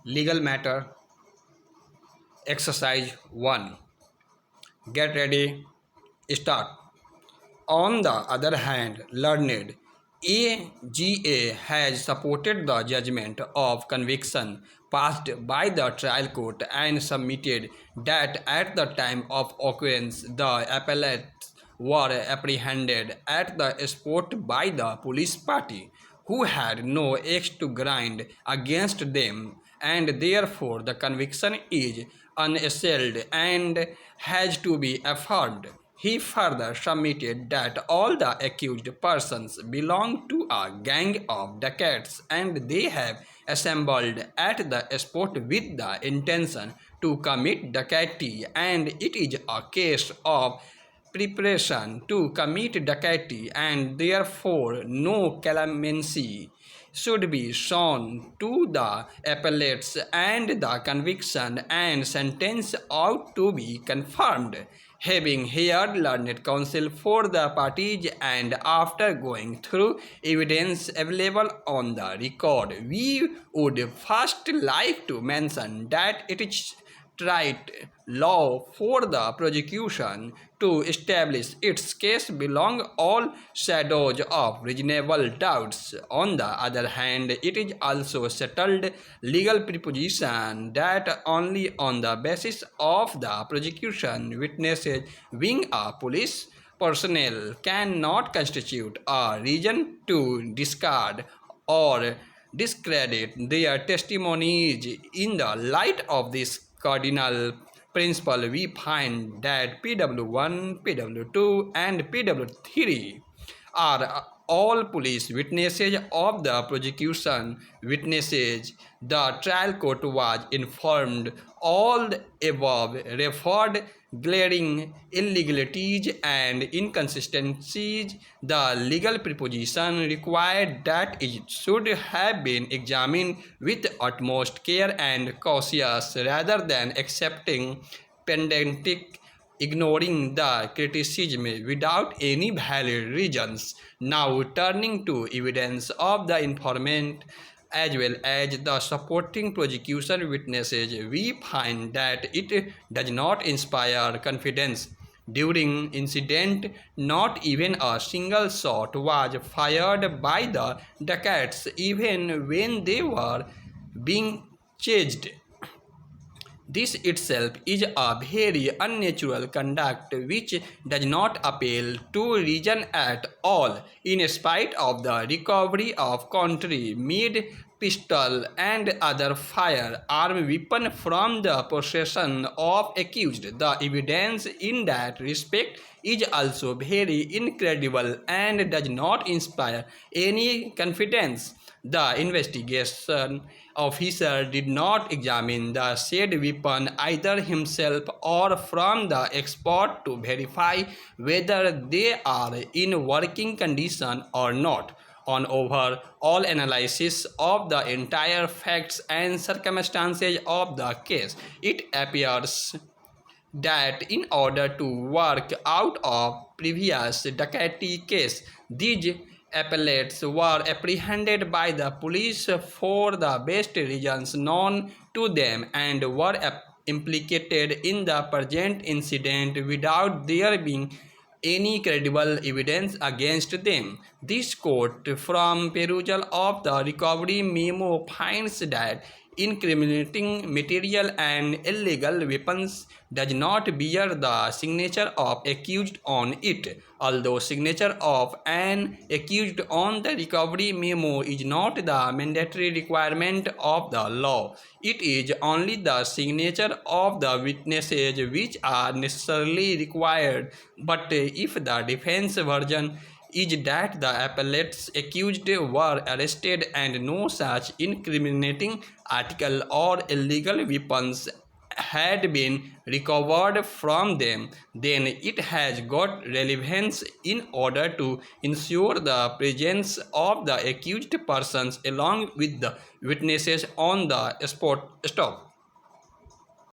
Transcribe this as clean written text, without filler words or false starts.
Legal matter. Exercise 1. Get ready. Start. On the other hand, learned AGA has supported the judgment of conviction passed by the trial court and submitted that at the time of occurrence the appellants were apprehended at the spot by the police party, who had no axe to grind against them, and therefore the conviction is unassailed and has to be affirmed. He further submitted that all the accused persons belong to a gang of dacoits and they have assembled at the spot with the intention to commit dacoity, and it is a case of preparation to commit dacoity, and therefore no clemency should be shown to the appellates, and the conviction and sentence ought to be confirmed. Having heard learned counsel for the parties and after going through evidence available on the record, we would first like to mention that it is right law for the prosecution to establish its case beyond all shadows of reasonable doubts. On the other hand, it is also settled legal proposition that only on the basis of the prosecution witnesses being a police personnel cannot constitute a reason to discard or discredit their testimonies. In the light of this cardinal principle, we find that PW1, PW2, and PW3 are all police witnesses of the prosecution witnesses. The trial court was informed all the above referred glaring illegalities and inconsistencies. The legal proposition required that it should have been examined with utmost care and cautious rather than accepting pedantic, ignoring the criticism without any valid reasons. Now turning to evidence of the informant as well as the supporting prosecution witnesses, we find that it does not inspire confidence. During incident, not even a single shot was fired by the dacoits, even when they were being chased. This itself is a very unnatural conduct which does not appeal to reason at all. In spite of the recovery of country-made pistol and other firearm weapon from the possession of accused, the evidence in that respect is also very incredible and does not inspire any confidence. The investigation officer did not examine the said weapon either himself or from the expert to verify whether they are in working condition or not. On overall analysis of the entire facts and circumstances of the case, it appears that in order to work out a previous dacoity case, these appellates were apprehended by the police for the best reasons known to them and were implicated in the present incident without there being any credible evidence against them. This court, from perusal of the recovery memo, finds that incriminating material and illegal weapons does not bear the signature of accused on it. Although signature of an accused on the recovery memo is not the mandatory requirement of the law, it is only the signature of the witnesses which are necessarily required. But if the defense version is that the appellates accused were arrested and no such incriminating article or illegal weapons had been recovered from them, then it has got relevance in order to ensure the presence of the accused persons along with the witnesses on the spot. Stop.